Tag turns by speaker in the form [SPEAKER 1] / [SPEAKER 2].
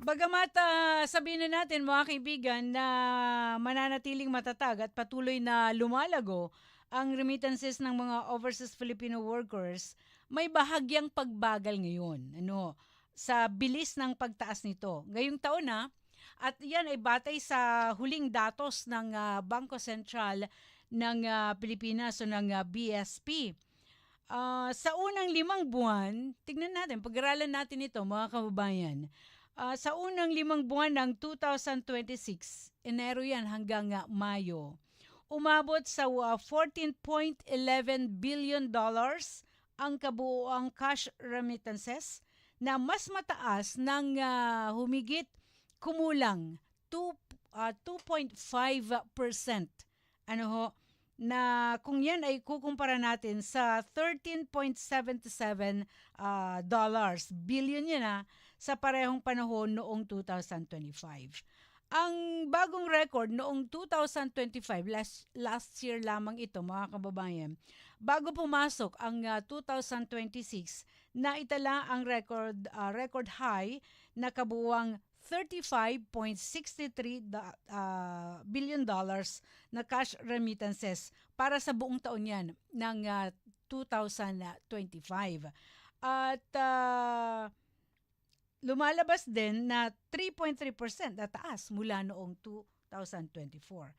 [SPEAKER 1] Bagamat sabihin na natin mga kaibigan na mananatiling matatag at patuloy na lumalago ang remittances ng mga overseas Filipino workers, may bahagyang pagbagal ngayon sa bilis ng pagtaas nito. Ngayong taon na, at yan ay batay sa huling datos ng Bangko Sentral ng Pilipinas o ng BSP. Sa unang 5 buwan, tignan natin, pag-aralan natin ito mga kababayan. Sa unang 5 buwan ng 2026, Enero yan hanggang Mayo, umabot sa $14.11 billion ang kabuoang cash remittances na mas mataas ng humigit kumulang 2.5%. Ano ho, na kung yan ay kukumpara natin sa $13.77 billion yan sa parehong panahon noong 2025. Ang bagong record noong 2025, last year lamang ito mga kababayan, bago pumasok ang 2026, na itala ang record high na kabuwang $35.63 billion na cash remittances para sa buong taon yan ng 2025. At lumalabas din na 3.3% na taas mula noong 2024.